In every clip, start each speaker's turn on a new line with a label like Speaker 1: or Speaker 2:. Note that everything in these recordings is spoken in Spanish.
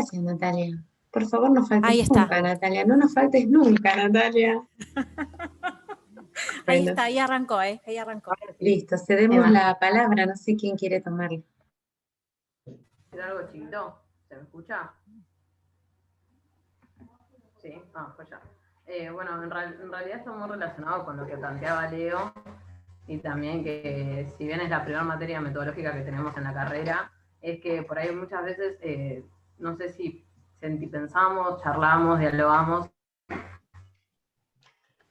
Speaker 1: Gracias, Natalia. Por favor, no faltes
Speaker 2: Ahí
Speaker 1: nunca,
Speaker 2: está.
Speaker 1: Natalia. No nos faltes nunca, Natalia.
Speaker 2: Ahí
Speaker 1: Bueno,
Speaker 2: está, ahí arrancó, ¿eh? Ahí arrancó.
Speaker 1: listo.
Speaker 3: Ahí
Speaker 1: Cedemos
Speaker 3: va.
Speaker 1: la palabra. No sé quién quiere tomarla.
Speaker 4: ¿Es algo chiquito? ¿Se me escucha? Sí, pues ya. Bueno, en realidad está muy relacionado con lo que planteaba Leo y también que si bien es la primera materia metodológica que tenemos en la carrera, es que por ahí muchas veces, no sé si pensamos, charlamos, dialogamos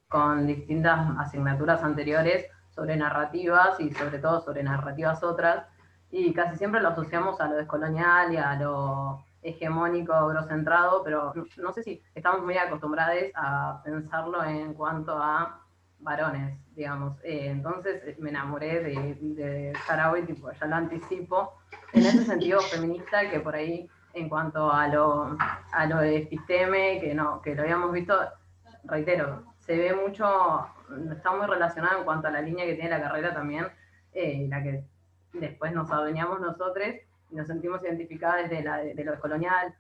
Speaker 4: con distintas asignaturas anteriores sobre narrativas y sobre todo sobre narrativas otras, y casi siempre lo asociamos a lo descolonial y a lo hegemónico, eurocentrado, pero no sé si estamos muy acostumbrados a pensarlo en cuanto a varones, digamos. Entonces me enamoré de Sarawi, tipo, ya lo anticipo, en ese sentido feminista, que por ahí en cuanto a lo de episteme, que lo habíamos visto, reitero, se ve mucho, está muy relacionado en cuanto a la línea que tiene la carrera también, la que después nos adueñamos nosotros y nos sentimos identificadas de lo colonial,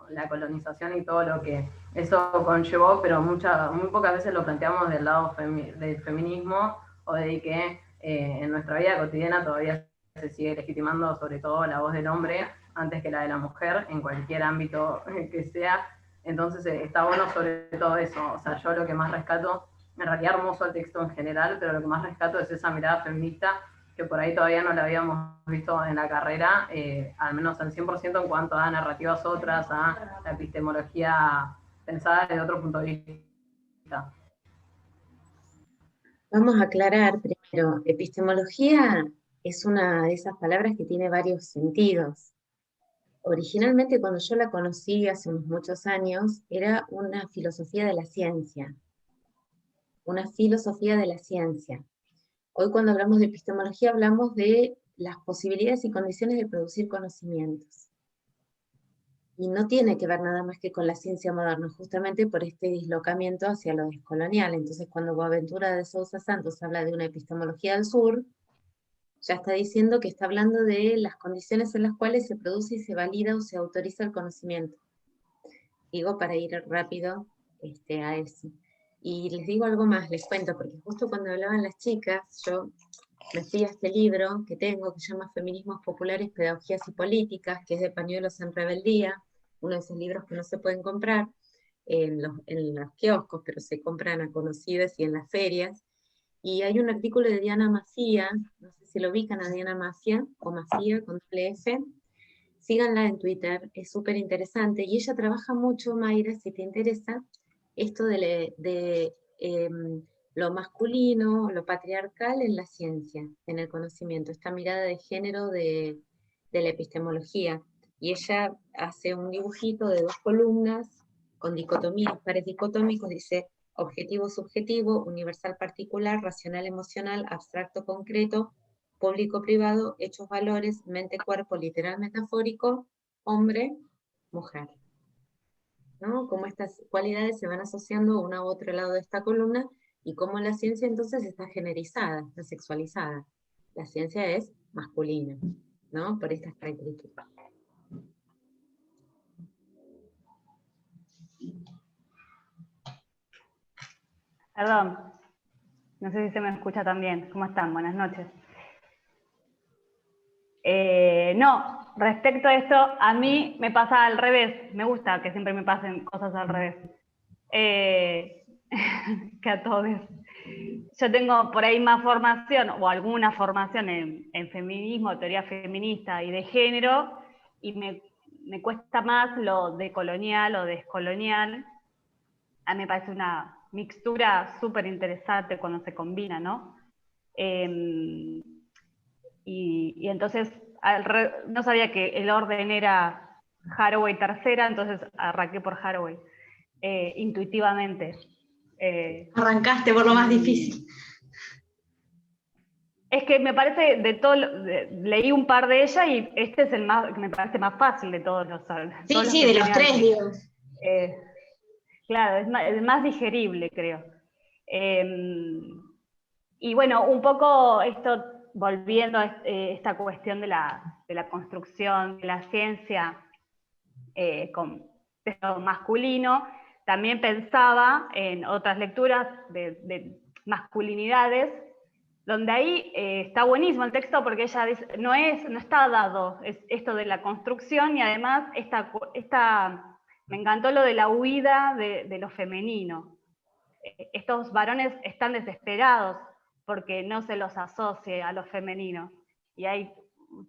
Speaker 4: la colonización y todo lo que eso conllevó, pero muy pocas veces lo planteamos del lado del feminismo o de que en nuestra vida cotidiana todavía se sigue legitimando sobre todo la voz del hombre antes que la de la mujer en cualquier ámbito que sea. Entonces está bueno sobre todo eso. O sea, yo lo que más rescato, en realidad hermoso el texto en general, pero lo que más rescato es esa mirada feminista que por ahí todavía no la habíamos visto en la carrera, al menos al 100% en cuanto a narrativas otras, a la epistemología pensada desde otro punto de vista.
Speaker 1: Vamos a aclarar primero. Epistemología es una de esas palabras que tiene varios sentidos. Originalmente, cuando yo la conocí hace unos muchos años, era una filosofía de la ciencia. Una filosofía de la ciencia. Hoy cuando hablamos de epistemología hablamos de las posibilidades y condiciones de producir conocimientos. Y no tiene que ver nada más que con la ciencia moderna, justamente por este dislocamiento hacia lo descolonial. Entonces cuando Boaventura de Sousa Santos habla de una epistemología del sur, ya está diciendo que está hablando de las condiciones en las cuales se produce y se valida o se autoriza el conocimiento. Digo para ir rápido a eso. Y les digo algo más, les cuento, porque justo cuando hablaban las chicas, yo me fui a este libro que tengo, que se llama Feminismos Populares, Pedagogías y Políticas, que es de Pañuelos en Rebeldía, uno de esos libros que no se pueden comprar en los kioscos, pero se compran a conocidas y en las ferias. Y hay un artículo de Diana Macía, no sé si lo ubican a Diana Macía, o Macía con doble F, síganla en Twitter, es súper interesante, y ella trabaja mucho, Mayra, si te interesa, esto lo masculino, lo patriarcal en la ciencia, en el conocimiento, esta mirada de género de la epistemología. Y ella hace un dibujito de 2 columnas con dicotomías, pares dicotómicos, dice objetivo subjetivo, universal particular, racional emocional, abstracto concreto, público privado, hechos valores, mente cuerpo, literal metafórico, hombre, mujer. ¿No? Cómo estas cualidades se van asociando una a otro lado de esta columna y cómo la ciencia entonces está generizada, está sexualizada. La ciencia es masculina, ¿no? Por estas características.
Speaker 3: Perdón, no sé si se me escucha también. ¿Cómo están? Buenas noches. No, respecto a esto, a mí me pasa al revés. Me gusta que siempre me pasen cosas al revés. Que a todos. Yo tengo por ahí más formación, o alguna formación en feminismo, teoría feminista y de género, y me cuesta más lo decolonial o descolonial. A mí me parece una mixtura súper interesante cuando se combina, ¿no? Y entonces no sabía que el orden era Haraway tercera, entonces arranqué por Haraway, intuitivamente.
Speaker 5: Arrancaste por lo más difícil.
Speaker 3: Es que me parece, leí un par de ellas y este es el más, que me parece más fácil de todos los.
Speaker 5: Sí,
Speaker 3: todos
Speaker 5: sí, de los 3, digo.
Speaker 3: Claro, es más digerible, creo. Y bueno, un poco esto, volviendo a esta cuestión de la construcción de la ciencia, con texto masculino. También pensaba en otras lecturas de masculinidades, donde ahí está buenísimo el texto porque ella dice, no está dado esto de la construcción, y además me encantó lo de la huida de lo femenino. Estos varones están desesperados porque no se los asocie a lo femenino, y hay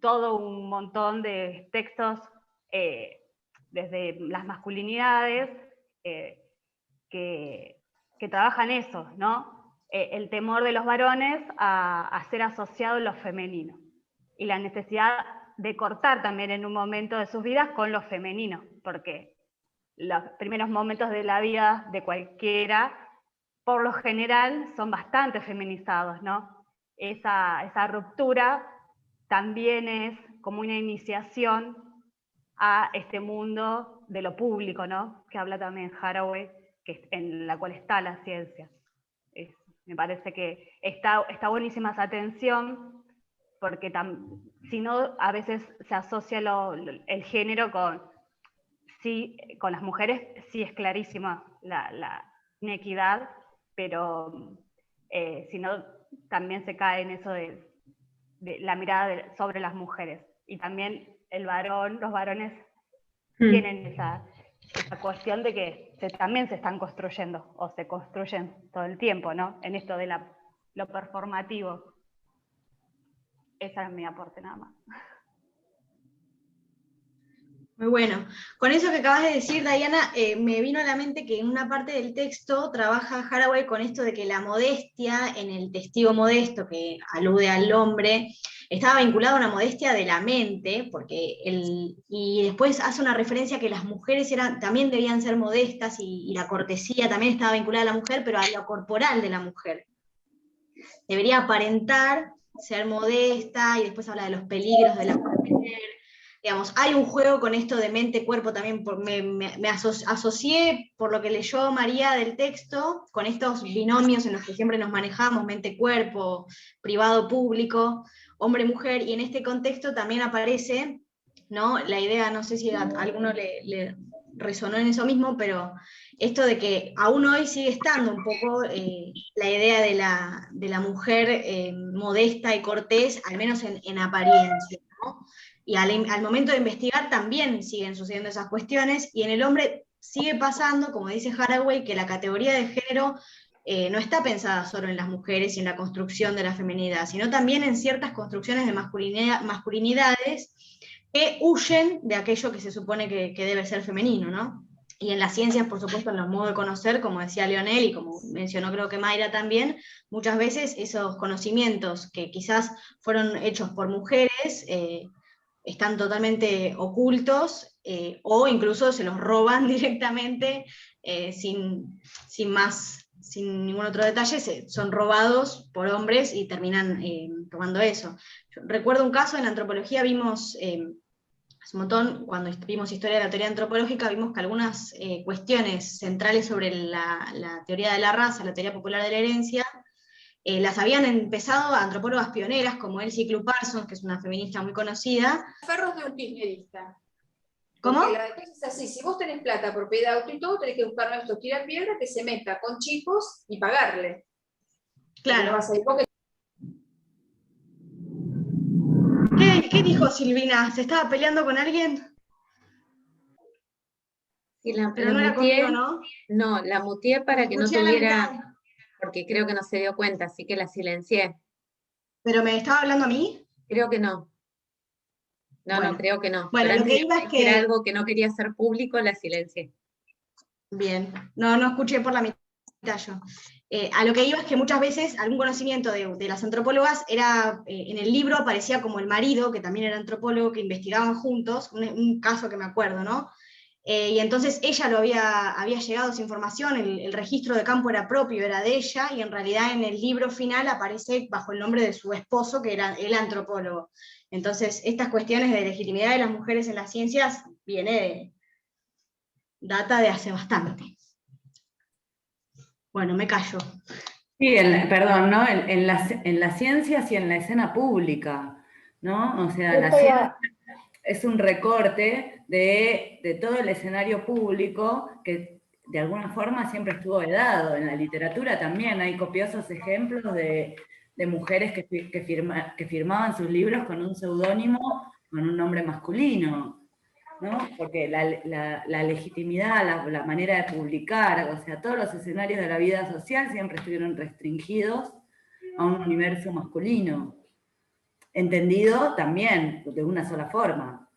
Speaker 3: todo un montón de textos desde las masculinidades que trabajan eso, ¿no? El temor de los varones a ser asociado a lo femenino, y la necesidad de cortar también en un momento de sus vidas con lo femenino, porque los primeros momentos de la vida de cualquiera, por lo general, son bastante feminizados, ¿no? Esa ruptura también es como una iniciación a este mundo de lo público, ¿no? Que habla también Haraway, en la cual está la ciencia. Me parece que está buenísima esa tensión, porque si no, a veces se asocia el género con las mujeres, sí es clarísima la inequidad, pero si no, también se cae en eso de la mirada sobre las mujeres. Y también los varones tienen esa cuestión de que también se están construyendo, o se construyen todo el tiempo, ¿no? En esto de lo performativo. Ese es mi aporte nada más.
Speaker 5: Muy bueno. Con eso que acabas de decir, Diana, me vino a la mente que en una parte del texto trabaja Haraway con esto de que la modestia en el testigo modesto, que alude al hombre, estaba vinculada a una modestia de la mente, y después hace una referencia a que las mujeres también debían ser modestas, y la cortesía también estaba vinculada a la mujer, pero a lo corporal de la mujer. Debería aparentar ser modesta, y después habla de los peligros de la mujer. Digamos, hay un juego con esto de mente-cuerpo también, me asocié, por lo que leyó María del texto, con estos binomios en los que siempre nos manejamos, mente-cuerpo, privado-público, hombre-mujer, y en este contexto también aparece, ¿no? La idea, no sé si a alguno le resonó en eso mismo, pero esto de que aún hoy sigue estando un poco la idea de la mujer modesta y cortés, al menos en apariencia, ¿no? Y al momento de investigar también siguen sucediendo esas cuestiones, y en el hombre sigue pasando, como dice Haraway, que la categoría de género no está pensada solo en las mujeres y en la construcción de la feminidad, sino también en ciertas construcciones de masculinidades que huyen de aquello que se supone que debe ser femenino, ¿no? Y en las ciencias, por supuesto, en los modos de conocer, como decía Leonel, y como mencionó creo que Mayra también, muchas veces esos conocimientos que quizás fueron hechos por mujeres, están totalmente ocultos, o incluso se los roban directamente sin ningún otro detalle, son robados por hombres y terminan tomando eso. Yo recuerdo un caso en antropología, vimos hace un montón, cuando vimos historia de la teoría antropológica, vimos que algunas cuestiones centrales sobre la teoría de la raza, la teoría popular de la herencia, las habían empezado antropólogas pioneras como Elsie Club Parsons, que es una feminista muy conocida.
Speaker 6: Ferros de un kirchnerista.
Speaker 5: ¿Cómo?
Speaker 6: Porque la cosa es así, si vos tenés plata, propiedad de auto y todo, tenés que buscar a nuestro tira piedra que se meta con chicos y pagarle.
Speaker 5: Claro.
Speaker 6: Vas a ir porque...
Speaker 5: ¿Qué dijo Silvina? ¿Se estaba peleando con alguien?
Speaker 1: Sí,
Speaker 5: pero no era conmigo, ¿no?
Speaker 1: No, la muteé para que no
Speaker 5: Escuché a la
Speaker 1: tuviera,
Speaker 5: mitad.
Speaker 1: porque creo que no se dio cuenta, así que la silencié.
Speaker 5: ¿Pero me estaba hablando a mí?
Speaker 1: Creo que no. No,
Speaker 5: Bueno.
Speaker 1: no, creo que no.
Speaker 5: Bueno,
Speaker 1: pero
Speaker 5: lo que iba es que...
Speaker 1: era algo que no quería hacer público, la silencié.
Speaker 5: Bien, no escuché por la mitad yo. A lo que iba es que muchas veces algún conocimiento de las antropólogas era, en el libro aparecía como el marido, que también era antropólogo, que investigaban juntos, un caso que me acuerdo, ¿no? Y entonces ella había llegado esa información, el registro de campo era propio, era de ella, y en realidad en el libro final aparece bajo el nombre de su esposo, que era el antropólogo. Entonces, estas cuestiones de legitimidad de las mujeres en las ciencias data de hace bastante. Bueno, me callo.
Speaker 7: Sí, perdón, ¿no? En las ciencias y en la escena pública, ¿no? O sea, es un recorte de todo el escenario público que de alguna forma siempre estuvo vedado. En la literatura también hay copiosos ejemplos de mujeres que firmaban sus libros con un seudónimo, con un nombre masculino, ¿no? Porque la legitimidad, la manera de publicar, o sea, todos los escenarios de la vida social siempre estuvieron restringidos a un universo masculino, entendido también de una sola forma.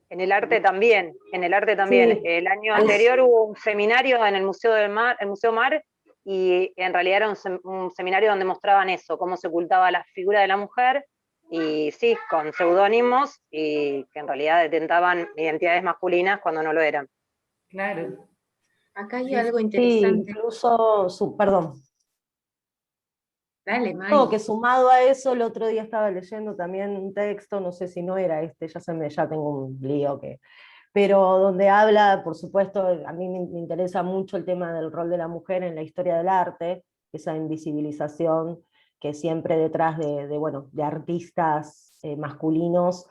Speaker 8: En el arte también, en el arte también.
Speaker 7: Sí.
Speaker 8: El año anterior hubo un seminario en el Museo del Mar, el Museo Mar, y en realidad era un seminario donde mostraban eso, cómo se ocultaba la figura de la mujer, y sí, con seudónimos, y que en realidad detentaban identidades masculinas cuando no lo eran.
Speaker 7: Claro.
Speaker 1: Acá hay
Speaker 7: Sí,
Speaker 1: algo
Speaker 9: Sí,
Speaker 1: interesante.
Speaker 9: incluso, perdón.
Speaker 1: Dale,
Speaker 9: No,
Speaker 1: Maggie.
Speaker 9: que sumado a eso, el otro día estaba leyendo también un texto, no sé si no era este, ya tengo un lío pero donde habla, por supuesto, a mí me interesa mucho el tema del rol de la mujer en la historia del arte, esa invisibilización que siempre detrás de artistas masculinos,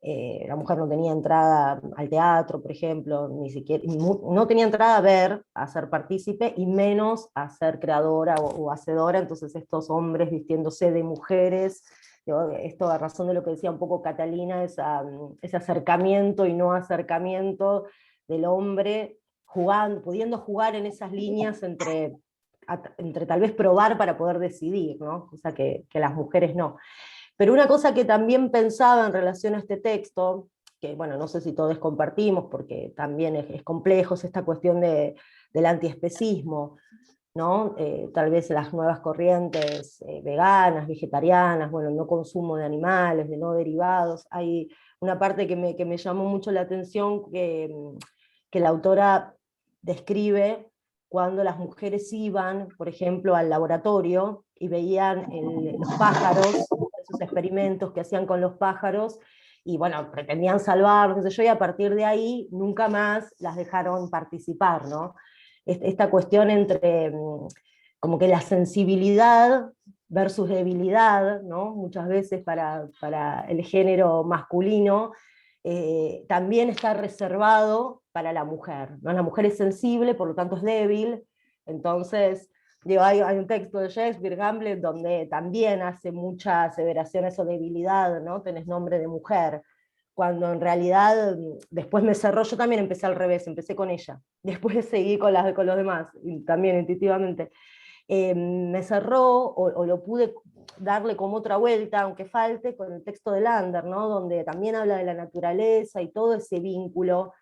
Speaker 9: la mujer no tenía entrada al teatro, por ejemplo, ni siquiera, no tenía entrada a ver, a ser partícipe, y menos a ser creadora o hacedora. Entonces estos hombres vistiéndose de mujeres, esto a razón de lo que decía un poco Catalina, ese acercamiento y no acercamiento del hombre, pudiendo jugar en esas líneas entre tal vez probar para poder decidir, ¿no? Cosa que las mujeres no. Pero una cosa que también pensaba en relación a este texto, que bueno, no sé si todos compartimos, porque también es complejo, es esta cuestión del antiespecismo, ¿no? Tal vez las nuevas corrientes veganas, vegetarianas, bueno, no consumo de animales, de no derivados. Hay una parte que me llamó mucho la atención que la autora describe cuando las mujeres iban, por ejemplo, al laboratorio y veían los pájaros, esos experimentos que hacían con los pájaros, y bueno, pretendían salvarlos, qué sé yo, y a partir de ahí nunca más las dejaron participar, ¿no? Esta cuestión entre como que la sensibilidad versus debilidad, ¿no? Muchas veces para el género masculino, también está reservado para la mujer, ¿no? La mujer es sensible, por lo tanto es débil. Entonces, digo, hay un texto de Shakespeare, Hamlet, donde también hace mucha aseveración a esa debilidad, ¿no? Tenés nombre de mujer, cuando en realidad después me cerró. Yo también empecé al revés, empecé con ella, después seguí con los demás, y también intuitivamente. Me cerró, o lo pude darle como otra vuelta, aunque falte, con el texto de Lander, ¿no? Donde también habla de la naturaleza y todo ese vínculo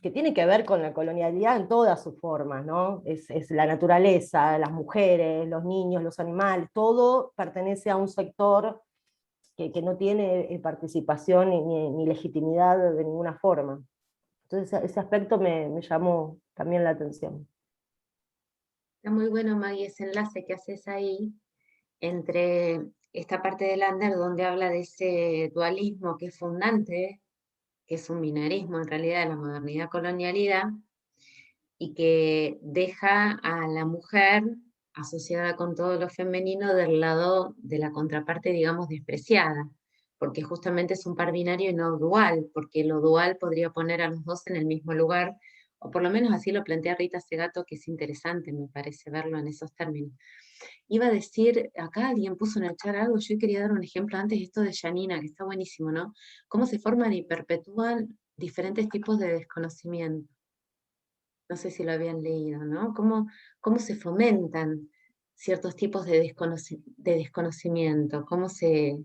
Speaker 9: que tiene que ver con la colonialidad en todas sus formas, ¿no? Es la naturaleza, las mujeres, los niños, los animales, todo pertenece a un sector que no tiene participación ni legitimidad de ninguna forma. Entonces ese aspecto me llamó también la atención.
Speaker 1: Está muy bueno, Maggie, ese enlace que haces ahí entre esta parte de Lander donde habla de ese dualismo que es fundante, que es un binarismo en realidad de la modernidad-colonialidad, y que deja a la mujer asociada con todo lo femenino del lado de la contraparte, digamos, despreciada, porque justamente es un par binario y no dual, porque lo dual podría poner a los dos en el mismo lugar, o por lo menos así lo plantea Rita Segato, que es interesante, me parece verlo en esos términos. Iba a decir, acá alguien puso en el chat algo, yo quería dar un ejemplo antes, esto de Janina, que está buenísimo, ¿no? Cómo se forman y perpetúan diferentes tipos de desconocimiento. No sé si lo habían leído, ¿no? Cómo se fomentan ciertos tipos de desconocimiento, cómo se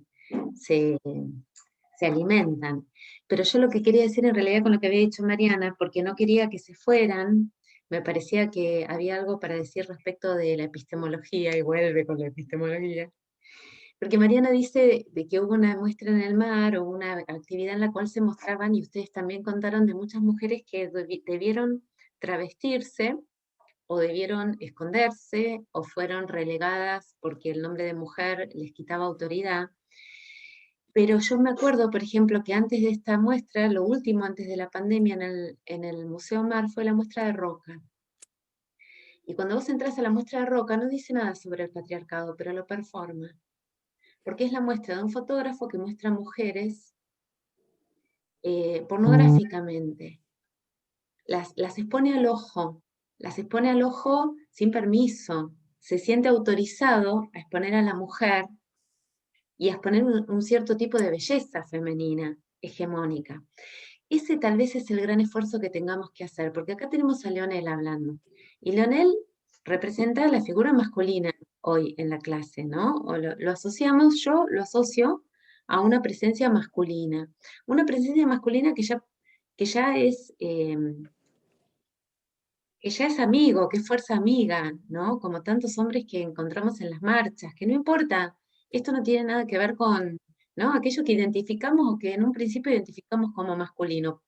Speaker 1: alimentan. Pero yo lo que quería decir en realidad con lo que había dicho Mariana, porque no quería que se fueran, me parecía que había algo para decir respecto de la epistemología, y vuelve con la epistemología, porque Mariana dice de que hubo una muestra en el mar, o una actividad en la cual se mostraban, y ustedes también contaron de muchas mujeres que debieron travestirse, o debieron esconderse, o fueron relegadas porque el nombre de mujer les quitaba autoridad. Pero yo me acuerdo, por ejemplo, que antes de esta muestra, lo último antes de la pandemia en el Museo Mar fue la muestra de Roca. Y cuando vos entras a la muestra de Roca, no dice nada sobre el patriarcado, pero lo performa. Porque es la muestra de un fotógrafo que muestra mujeres pornográficamente. Las expone al ojo sin permiso, se siente autorizado a exponer a la mujer y a exponer un cierto tipo de belleza femenina, hegemónica. Ese tal vez es el gran esfuerzo que tengamos que hacer, porque acá tenemos a Leonel hablando, y Leonel representa la figura masculina hoy en la clase, ¿no? O lo asociamos, yo lo asocio a una presencia masculina que ya es amigo, que es fuerza amiga, ¿no? Como tantos hombres que encontramos en las marchas, que no importa, esto no tiene nada que ver con, ¿no? Aquello que identificamos o que en un principio identificamos como masculino.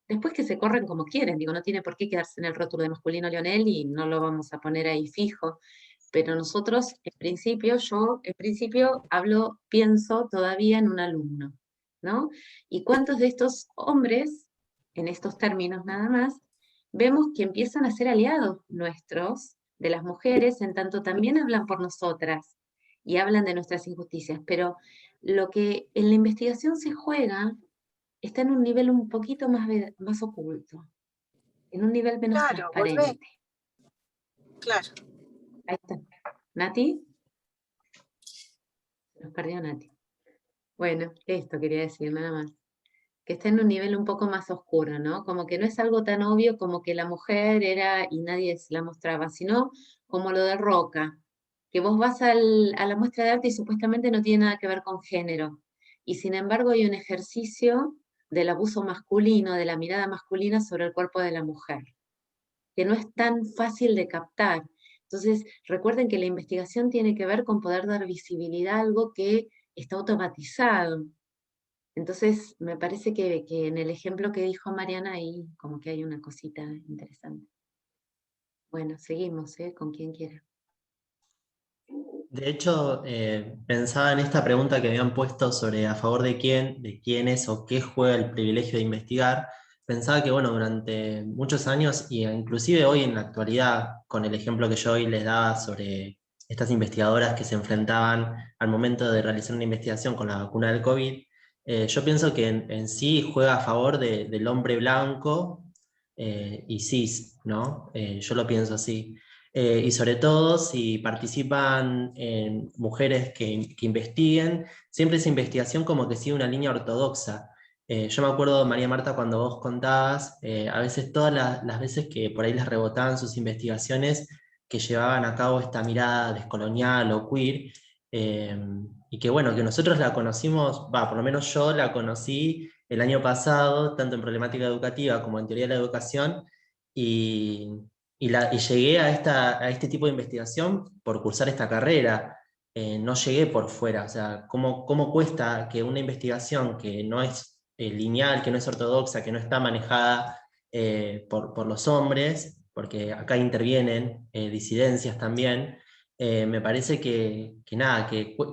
Speaker 1: Después que se corren como quieren, digo, no tiene por qué quedarse en el rótulo de masculino Leonel y no lo vamos a poner ahí fijo. Pero nosotros, yo en principio pienso todavía en un alumno, ¿no? ¿Y cuántos de estos hombres, en estos términos nada más, vemos que empiezan a ser aliados nuestros, de las mujeres, en tanto también hablan por nosotras y hablan de nuestras injusticias? Pero lo que en la investigación se juega está en un nivel un poquito más oculto, en un nivel menos transparente.
Speaker 2: Claro.
Speaker 1: Ahí está. ¿Nati? Nos perdió Nati. Bueno, esto quería decir, nada más. Que está en un nivel un poco más oscuro, ¿no? Como que no es algo tan obvio como que la mujer era y nadie se la mostraba, sino como lo de Roca, que vos vas a la muestra de arte y supuestamente no tiene nada que ver con género. Y sin embargo hay un ejercicio del abuso masculino, de la mirada masculina sobre el cuerpo de la mujer, que no es tan fácil de captar. Entonces, recuerden que la investigación tiene que ver con poder dar visibilidad a algo que está automatizado. Entonces, me parece que en el ejemplo que dijo Mariana ahí como que hay una cosita interesante. Bueno, seguimos, con quien quiera.
Speaker 10: De hecho, pensaba en esta pregunta que habían puesto sobre a favor de quiénes o qué juega el privilegio de investigar. Pensaba que, bueno, durante muchos años, y inclusive hoy en la actualidad, con el ejemplo que yo hoy les daba sobre estas investigadoras que se enfrentaban al momento de realizar una investigación con la vacuna del COVID, yo pienso que en sí juega a favor del hombre blanco y cis, ¿no? Yo lo pienso así. Y sobre todo si participan en mujeres que investiguen, siempre esa investigación como que sigue una línea ortodoxa. Yo me acuerdo, María Marta, cuando vos contabas, a veces todas las veces que por ahí les rebotaban sus investigaciones, que llevaban a cabo esta mirada descolonial o queer, y que bueno, que nosotros la conocimos, por lo menos yo la conocí el año pasado, tanto en problemática educativa como en teoría de la educación, y llegué a este tipo de investigación por cursar esta carrera. No llegué por fuera, o sea, ¿cómo cuesta que una investigación que no es lineal, que no es ortodoxa, que no está manejada por los hombres, porque acá intervienen disidencias también, me parece que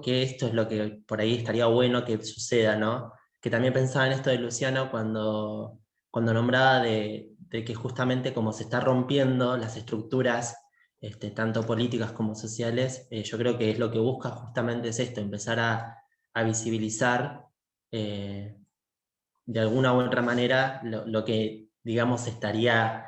Speaker 10: esto es lo que por ahí estaría bueno que suceda, ¿no? Que también pensaba en esto de Luciano cuando nombraba de que justamente como se está rompiendo las estructuras, tanto políticas como sociales, yo creo que es lo que busca justamente es esto, empezar a visibilizar de alguna u otra manera lo que, digamos, estaría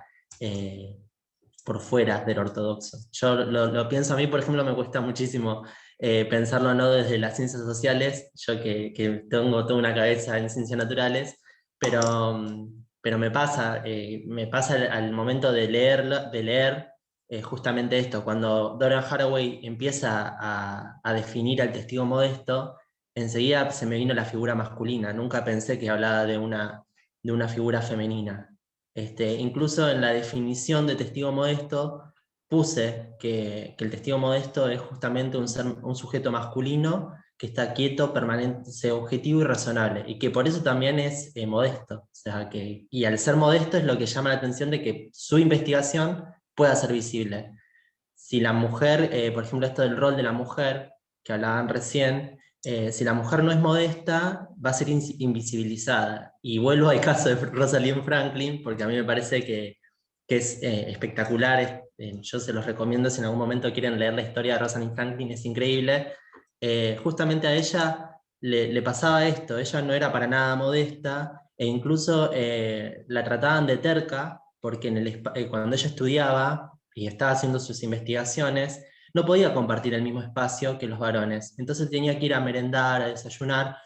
Speaker 10: por fuera del ortodoxo. Yo lo pienso, a mí, por ejemplo, me cuesta muchísimo pensarlo no desde las ciencias sociales, yo que tengo toda una cabeza en ciencias naturales, pero me pasa al momento de leer justamente esto, cuando Dorian Haraway empieza a definir al testigo modesto, enseguida se me vino la figura masculina, nunca pensé que hablaba de una figura femenina. Incluso en la definición de testigo modesto puse que el testigo modesto es justamente un sujeto masculino que está quieto, permanente, objetivo y razonable, y que por eso también es modesto. O sea, y al ser modesto es lo que llama la atención de que su investigación pueda ser visible. Si la mujer, por ejemplo, esto del rol de la mujer, que hablaban recién, si la mujer no es modesta, va a ser invisibilizada. Y vuelvo al caso de Rosalind Franklin, porque a mí me parece que es espectacular. Yo se los recomiendo si en algún momento quieren leer la historia de Rosalind Franklin, es increíble. Justamente a ella le pasaba esto, ella no era para nada modesta, e incluso la trataban de terca, porque cuando ella estudiaba y estaba haciendo sus investigaciones, no podía compartir el mismo espacio que los varones. Entonces tenía que ir a merendar, a desayunar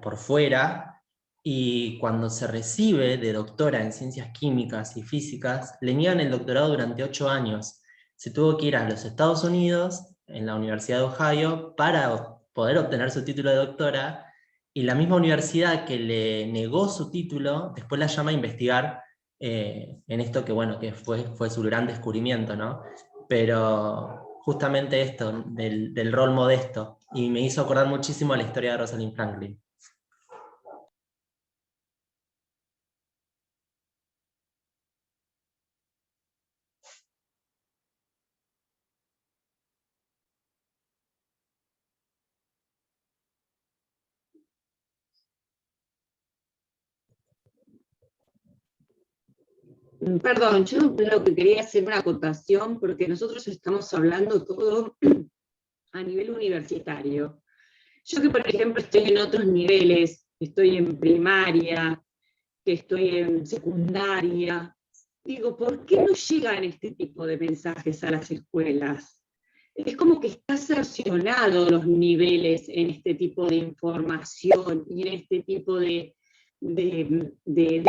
Speaker 10: por fuera, y cuando se recibe de doctora en ciencias químicas y físicas, le niegan el doctorado durante 8 años. Se tuvo que ir a los Estados Unidos, en la Universidad de Ohio, para poder obtener su título de doctora, y la misma universidad que le negó su título, después la llama a investigar en esto que, bueno, que fue su gran descubrimiento, ¿no? Pero justamente esto, del rol modesto, y me hizo acordar muchísimo a la historia de Rosalind Franklin.
Speaker 11: Perdón, yo lo que quería hacer una acotación, porque nosotros estamos hablando todo a nivel universitario. Yo que, por ejemplo, estoy en otros niveles, estoy en primaria, que estoy en secundaria, digo, ¿por qué no llegan este tipo de mensajes a las escuelas? Es como que está cercionado los niveles en este tipo de información y en este tipo de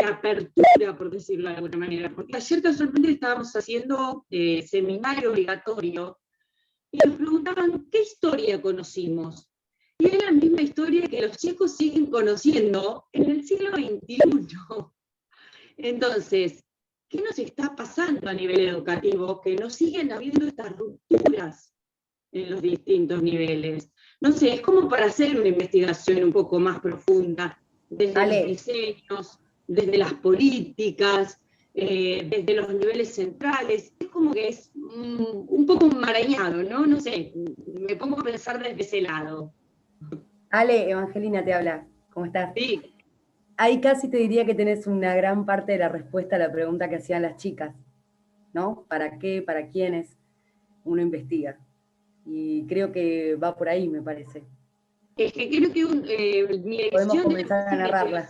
Speaker 11: apertura, por decirlo de alguna manera. Porque ayer casualmente estábamos haciendo seminario obligatorio y nos preguntaban qué historia conocimos. Y es la misma historia que los chicos siguen conociendo en el siglo XXI. Entonces, ¿qué nos está pasando a nivel educativo? Que no siguen habiendo estas rupturas en los distintos niveles. No sé, es como para hacer una investigación un poco más profunda, desde los diseños, desde las políticas, desde los niveles centrales. Es como que es un poco enmarañado, ¿no? No sé, me pongo a pensar desde ese lado.
Speaker 12: Ale, Evangelina te habla. ¿Cómo estás?
Speaker 11: Sí.
Speaker 12: Ahí casi te diría que tenés una gran parte de la respuesta a la pregunta que hacían las chicas, ¿no? ¿Para qué? ¿Para quiénes? Uno investiga. Y creo que va por ahí, me parece.
Speaker 11: Es que creo que mi
Speaker 12: Podemos
Speaker 11: visión
Speaker 12: comenzar a narrarla.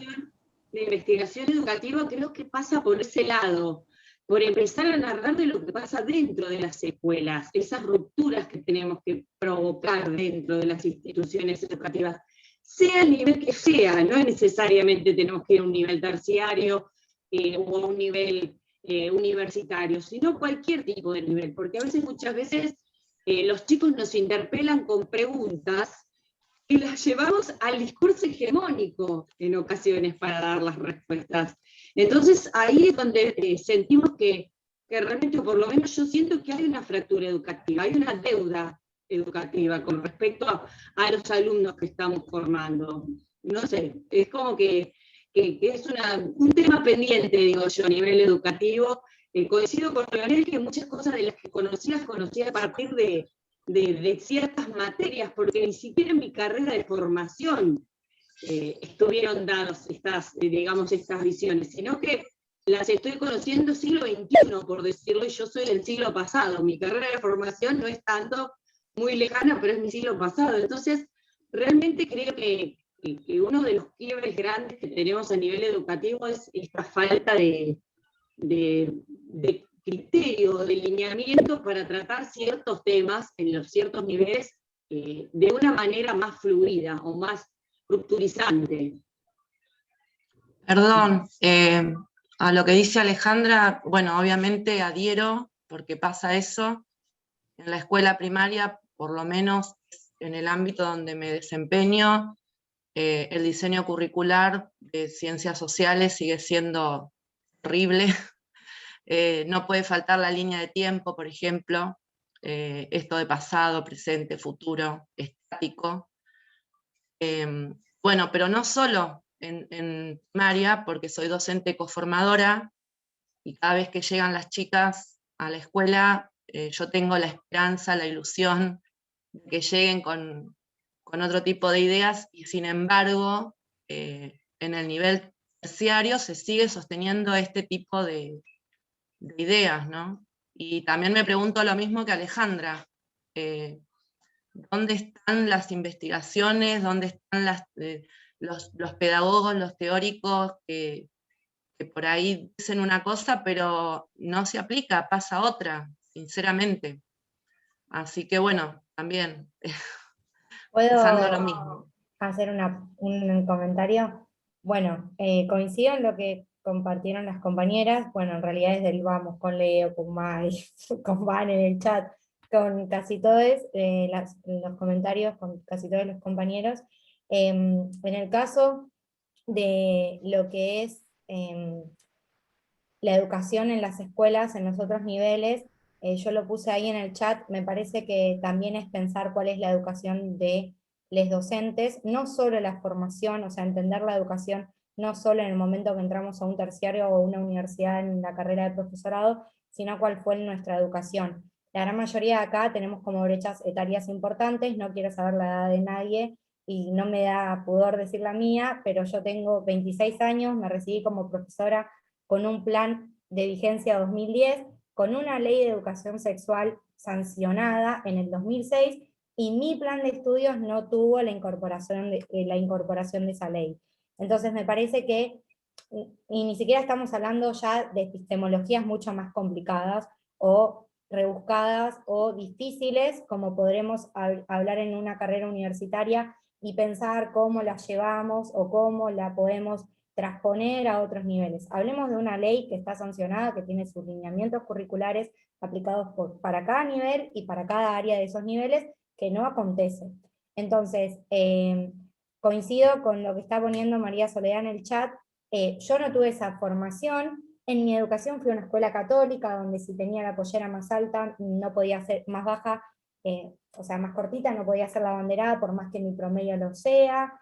Speaker 11: de investigación educativa creo que pasa por ese lado, por empezar a narrar de lo que pasa dentro de las escuelas, esas rupturas que tenemos que provocar dentro de las instituciones educativas, sea el nivel que sea, no necesariamente tenemos que ir a un nivel terciario o a un nivel universitario, sino cualquier tipo de nivel, porque a veces, muchas veces, los chicos nos interpelan con preguntas y las llevamos al discurso hegemónico en ocasiones para dar las respuestas. Entonces ahí es donde sentimos que realmente, por lo menos yo siento que hay una fractura educativa, hay una deuda educativa con respecto a los alumnos que estamos formando. No sé, es como que es un tema pendiente, digo yo, a nivel educativo. Coincido con Leonel que muchas cosas de las que conocía a partir de ciertas materias, porque ni siquiera en mi carrera de formación estuvieron dadas estas visiones, sino que las estoy conociendo siglo XXI, por decirlo, y yo soy del siglo pasado. Mi carrera de formación no es tanto muy lejana, pero es mi siglo pasado. Entonces, realmente creo que uno de los quiebres grandes que tenemos a nivel educativo es esta falta de criterio, de lineamiento para tratar ciertos temas en los ciertos niveles de una manera más fluida o más rupturizante.
Speaker 13: Perdón, a lo que dice Alejandra, bueno, obviamente adhiero, porque pasa eso. En la escuela primaria, por lo menos en el ámbito donde me desempeño, el diseño curricular de ciencias sociales sigue siendo horrible. No puede faltar la línea de tiempo, por ejemplo, esto de pasado, presente, futuro, estático. Bueno, pero no solo en primaria, porque soy docente coformadora, y cada vez que llegan las chicas a la escuela, yo tengo la esperanza, la ilusión de que lleguen con otro tipo de ideas, y sin embargo, en el nivel terciario se sigue sosteniendo este tipo de ideas, ¿no? Y también me pregunto lo mismo que Alejandra, ¿dónde están las investigaciones? ¿Dónde están los pedagogos, los teóricos, que por ahí dicen una cosa, pero no se aplica, pasa otra, sinceramente. Así que bueno, también pensando lo mismo.
Speaker 14: ¿Puedo hacer un comentario? Bueno, coincido en lo que compartieron las compañeras. Bueno, en realidad es del vamos, con Leo, con Mai, con Van en el chat, con casi todos los comentarios, con casi todos los compañeros. En el caso de lo que es la educación en las escuelas, en los otros niveles, yo lo puse ahí en el chat, me parece que también es pensar cuál es la educación de los docentes, no solo la formación, o sea, entender la educación no solo en el momento que entramos a un terciario o una universidad en la carrera de profesorado, sino cuál fue nuestra educación. La gran mayoría de acá tenemos como brechas etarias importantes, no quiero saber la edad de nadie, y no me da pudor decir la mía, pero yo tengo 26 años, me recibí como profesora con un plan de vigencia 2010, con una ley de educación sexual sancionada en el 2006, y mi plan de estudios no tuvo la incorporación de esa ley. Entonces me parece que, y ni siquiera estamos hablando ya de epistemologías mucho más complicadas, o rebuscadas, o difíciles, como podremos hablar en una carrera universitaria, y pensar cómo la llevamos, o cómo la podemos transponer a otros niveles. Hablemos de una ley que está sancionada, que tiene sus lineamientos curriculares aplicados para cada nivel y para cada área de esos niveles, que no acontece. Entonces, coincido con lo que está poniendo María Soledad en el chat. Yo no tuve esa formación. En mi educación fui a una escuela católica, donde si tenía la pollera más alta, no podía ser más baja, o sea, más cortita, no podía ser la banderada, por más que mi promedio lo sea.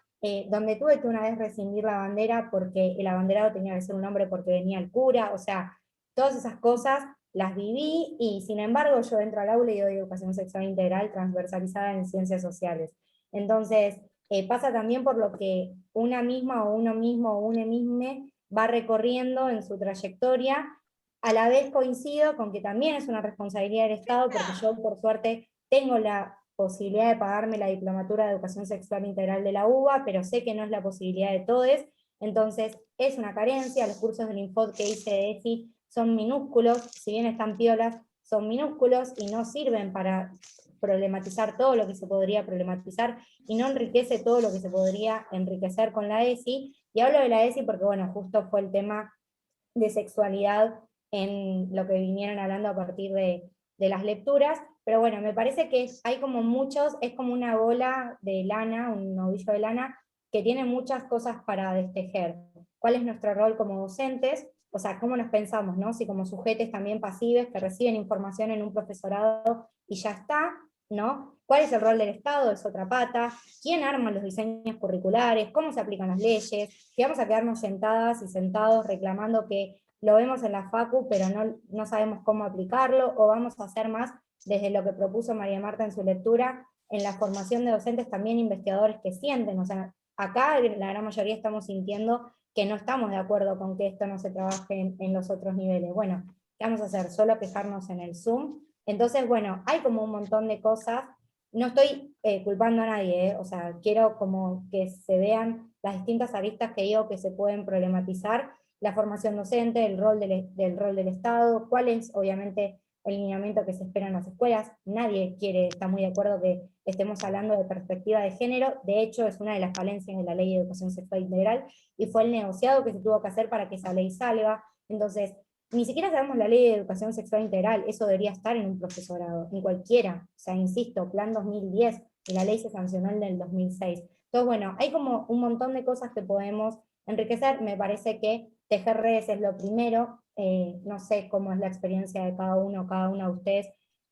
Speaker 14: Donde tuve que una vez rescindir la bandera porque el abanderado tenía que ser un hombre porque venía el cura, o sea, todas esas cosas las viví, y sin embargo yo entro al aula y doy educación sexual integral transversalizada en ciencias sociales. Entonces, pasa también por lo que una misma o uno mismo o una misma va recorriendo en su trayectoria. A la vez coincido con que también es una responsabilidad del Estado, porque yo por suerte tengo la posibilidad de pagarme la diplomatura de educación sexual integral de la UBA, pero sé que no es la posibilidad de todos, entonces es una carencia. Los cursos del Infod que hice de ESI son minúsculos, si bien están piolas, son minúsculos y no sirven para problematizar todo lo que se podría problematizar, y no enriquece todo lo que se podría enriquecer con la ESI. Y hablo de la ESI porque, bueno, justo fue el tema de sexualidad en lo que vinieron hablando a partir de las lecturas. Pero bueno, me parece que hay como muchos, es como una bola de lana, un ovillo de lana, que tiene muchas cosas para destejer. ¿Cuál es nuestro rol como docentes? O sea, ¿cómo nos pensamos, no? Si como sujetos también pasivos que reciben información en un profesorado y ya está, ¿no? ¿Cuál es el rol del Estado? Es otra pata. ¿Quién arma los diseños curriculares? ¿Cómo se aplican las leyes? ¿Que vamos a quedarnos sentadas y sentados reclamando que lo vemos en la facu, pero no sabemos cómo aplicarlo? ¿O vamos a hacer más desde lo que propuso María Marta en su lectura, en la formación de docentes, también investigadores que sienten? O sea, acá la gran mayoría estamos sintiendo que no estamos de acuerdo con que esto no se trabaje en los otros niveles. Bueno, ¿qué vamos a hacer? ¿Solo quejarnos en el Zoom? Entonces, bueno, hay como un montón de cosas. No estoy culpando a nadie, o sea, quiero como que se vean las distintas aristas que digo que se pueden problematizar: la formación docente, el rol rol del Estado, cuál es obviamente el lineamiento que se espera en las escuelas. Nadie está muy de acuerdo que estemos hablando de perspectiva de género. De hecho, es una de las falencias de la Ley de Educación Sexual Integral, y fue el negociado que se tuvo que hacer para que esa ley salga. Entonces, ni siquiera sabemos la Ley de Educación Sexual Integral, eso debería estar en un profesorado, en cualquiera. O sea, insisto, plan 2010, y la ley se sancionó en el 2006. Entonces, bueno, hay como un montón de cosas que podemos enriquecer. Me parece que tejer redes es lo primero. No sé cómo es la experiencia de cada una de ustedes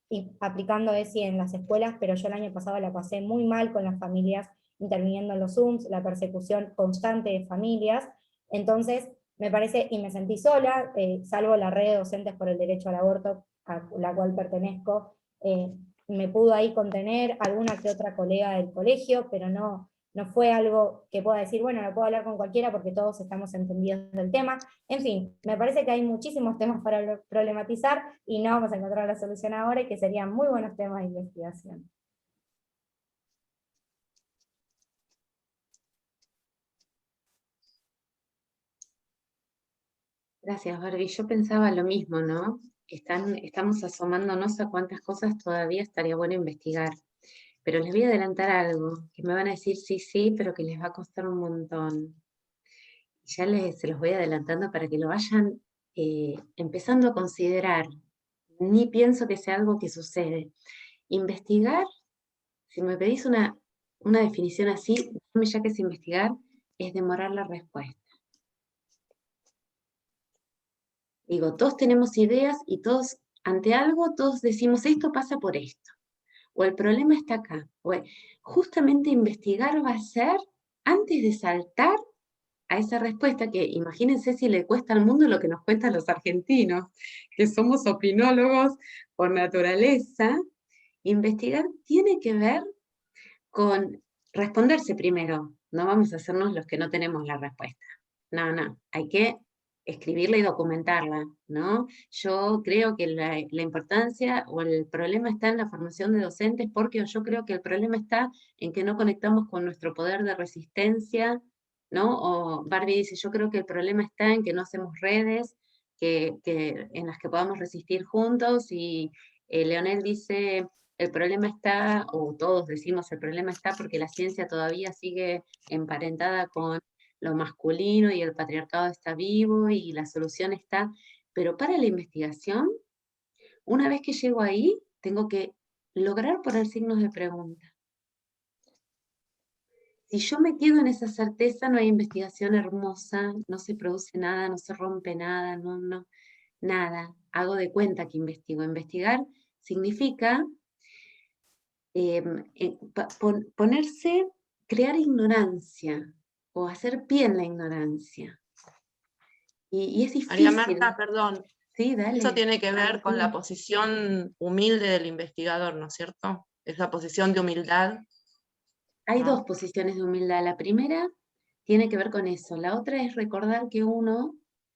Speaker 14: y aplicando ESI en las escuelas, pero yo el año pasado la pasé muy mal con las familias interviniendo en los Zooms, la persecución constante de familias. Entonces, me parece, y me sentí sola, salvo la red de docentes por el derecho al aborto, a la cual pertenezco, me pudo ahí contener alguna que otra colega del colegio, pero no fue algo que pueda decir, bueno, lo puedo hablar con cualquiera porque todos estamos entendidos del tema. En fin, me parece que hay muchísimos temas para problematizar, y no vamos a encontrar la solución ahora, y que serían muy buenos temas de investigación.
Speaker 1: Gracias, Barbie. Yo pensaba lo mismo, ¿no? Estamos asomándonos a cuántas cosas todavía estaría bueno investigar. Pero les voy a adelantar algo, que me van a decir sí, sí, pero que les va a costar un montón. Ya se los voy adelantando para que lo vayan empezando a considerar. Ni pienso que sea algo que sucede. Investigar, si me pedís una definición así, ya que es investigar, es demorar la respuesta. Digo, todos tenemos ideas y todos, ante algo, todos decimos, esto pasa por esto. O el problema está acá. Justamente investigar va a ser, antes de saltar a esa respuesta, que imagínense si le cuesta al mundo lo que nos cuesta a los argentinos, que somos opinólogos por naturaleza, investigar tiene que ver con responderse primero. No vamos a hacernos los que no tenemos la respuesta. No, hay que escribirla y documentarla, ¿no? Yo creo que la importancia o el problema está en la formación de docentes, porque yo creo que el problema está en que no conectamos con nuestro poder de resistencia, ¿no? O Barbie dice, yo creo que el problema está en que no hacemos redes en las que podamos resistir juntos, y Leonel dice, el problema está, o todos decimos el problema está porque la ciencia todavía sigue emparentada con lo masculino y el patriarcado está vivo y la solución está, pero para la investigación, una vez que llego ahí, tengo que lograr poner signos de pregunta. Si yo me quedo en esa certeza, no hay investigación hermosa, no se produce nada, no se rompe nada, nada. Hago de cuenta que investigo. Investigar significa ponerse, crear ignorancia, o hacer pie en la ignorancia. Y es difícil.
Speaker 13: María Marta, perdón.
Speaker 1: Sí, dale.
Speaker 13: Eso tiene que ver con la posición humilde del investigador, ¿no es cierto? Es la posición de humildad.
Speaker 1: Hay dos posiciones de humildad. La primera tiene que ver con eso. La otra es recordar que uno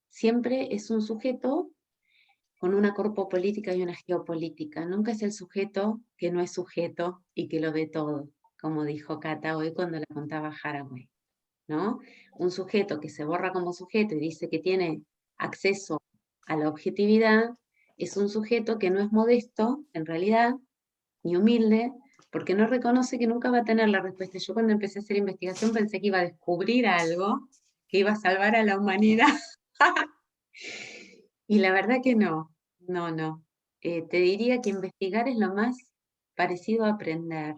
Speaker 1: siempre es un sujeto con una corpopolítica y una geopolítica. Nunca es el sujeto que no es sujeto y que lo ve todo, como dijo Cata hoy cuando la contaba Haraway, ¿no? Un sujeto que se borra como sujeto y dice que tiene acceso a la objetividad, es un sujeto que no es modesto, en realidad, ni humilde, porque no reconoce que nunca va a tener la respuesta. Yo cuando empecé a hacer investigación pensé que iba a descubrir algo, que iba a salvar a la humanidad. Y la verdad que no. Te diría que investigar es lo más parecido a aprender.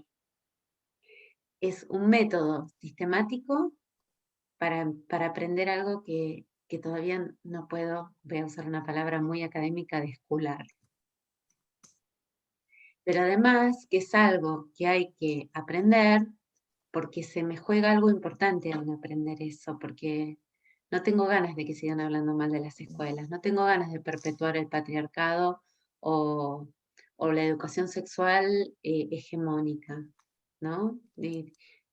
Speaker 1: Es un método sistemático para aprender algo que todavía no puedo, voy a usar una palabra muy académica, descular. Pero además que es algo que hay que aprender porque se me juega algo importante al aprender eso, porque no tengo ganas de que sigan hablando mal de las escuelas, no tengo ganas de perpetuar el patriarcado o la educación sexual hegemónica, ¿no?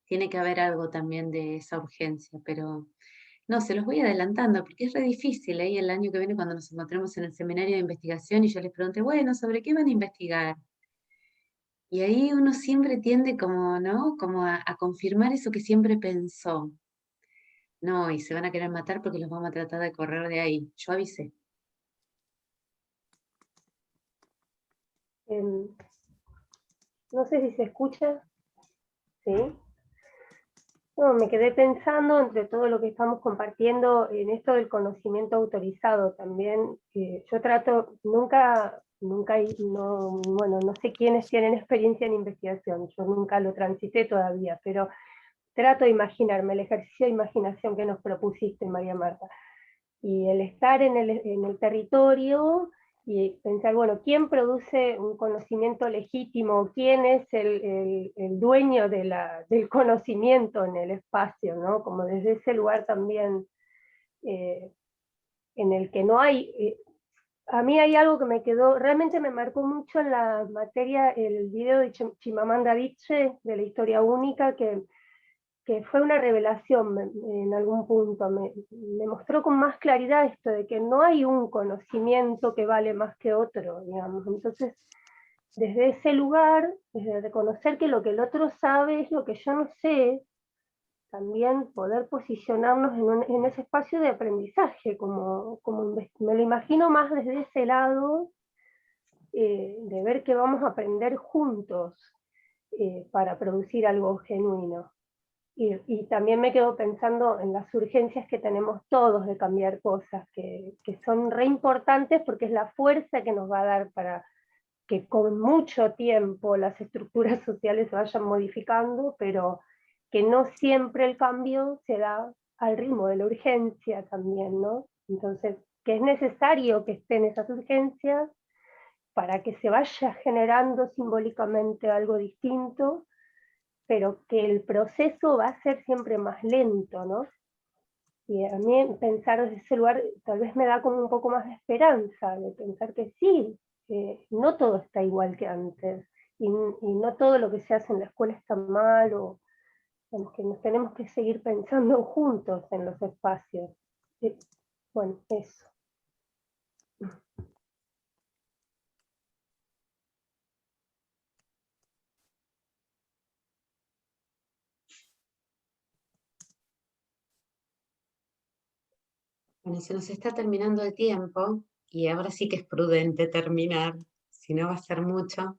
Speaker 1: Tiene que haber algo también de esa urgencia, pero no, se los voy adelantando, porque es re difícil, ¿eh? El año que viene cuando nos encontremos en el seminario de investigación y yo les pregunté, bueno, ¿sobre qué van a investigar? Y ahí uno siempre tiende como, ¿no? Como a confirmar eso que siempre pensó. No, y se van a querer matar porque los vamos a tratar de correr de ahí. Yo avisé.
Speaker 15: No sé si se escucha. ¿Sí? No, me quedé pensando entre todo lo que estamos compartiendo en esto del conocimiento autorizado también. Yo trato, nunca, no sé quiénes tienen experiencia en investigación, yo nunca lo transité todavía, pero trato de imaginarme el ejercicio de imaginación que nos propusiste, María Marta. Y el estar en el territorio y pensar, bueno, ¿quién produce un conocimiento legítimo? ¿Quién es el dueño del conocimiento en el espacio? ¿No? Como desde ese lugar también en el que no hay... a mí hay algo que me quedó, realmente me marcó mucho en la materia, el video de Chimamanda Adichie, de la historia única, que fue una revelación en algún punto, me mostró con más claridad esto de que no hay un conocimiento que vale más que otro, digamos. Entonces, desde ese lugar, desde reconocer que lo que el otro sabe es lo que yo no sé, también poder posicionarnos en ese espacio de aprendizaje, me lo imagino más desde ese lado, de ver que vamos a aprender juntos para producir algo genuino. Y también me quedo pensando en las urgencias que tenemos todos de cambiar cosas, que son re importantes porque es la fuerza que nos va a dar para que con mucho tiempo las estructuras sociales se vayan modificando, pero que no siempre el cambio se da al ritmo de la urgencia también, ¿no? Entonces, que es necesario que estén esas urgencias para que se vaya generando simbólicamente algo distinto, pero que el proceso va a ser siempre más lento, ¿no? Y a mí pensar desde ese lugar tal vez me da como un poco más de esperanza, de pensar que sí, no todo está igual que antes, y no todo lo que se hace en la escuela está mal, o que nos tenemos que seguir pensando juntos en los espacios. Bueno, eso.
Speaker 1: Bueno, se nos está terminando el tiempo y ahora sí que es prudente terminar, si no va a ser mucho.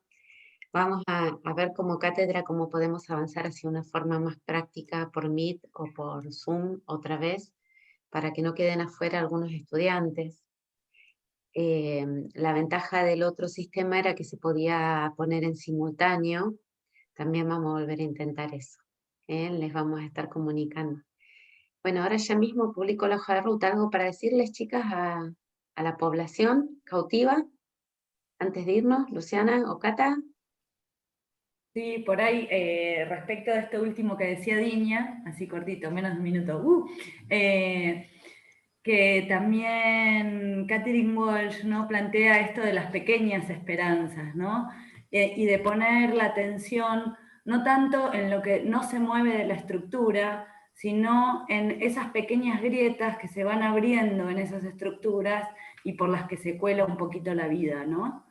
Speaker 1: Vamos a ver como cátedra cómo podemos avanzar hacia una forma más práctica por Meet o por Zoom otra vez, para que no queden afuera algunos estudiantes. La ventaja del otro sistema era que se podía poner en simultáneo. También vamos a volver a intentar eso. Les vamos a estar comunicando. Bueno, ahora ya mismo publico la hoja de ruta. ¿Algo para decirles, chicas, a la población cautiva? Antes de irnos, Luciana o Cata.
Speaker 7: Sí, por ahí, respecto de esto último que decía Dinia, así cortito, menos de un minuto, que también Catherine Walsh, ¿no?, plantea esto de las pequeñas esperanzas, ¿no? Y de poner la atención no tanto en lo que no se mueve de la estructura, sino en esas pequeñas grietas que se van abriendo en esas estructuras y por las que se cuela un poquito la vida, ¿no?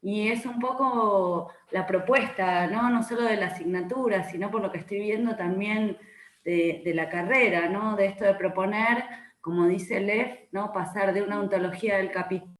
Speaker 7: Y es un poco la propuesta, ¿no? No solo de la asignatura, sino por lo que estoy viendo también de la carrera, ¿no? De esto de proponer, como dice Lev, ¿no?, pasar de una ontología del capital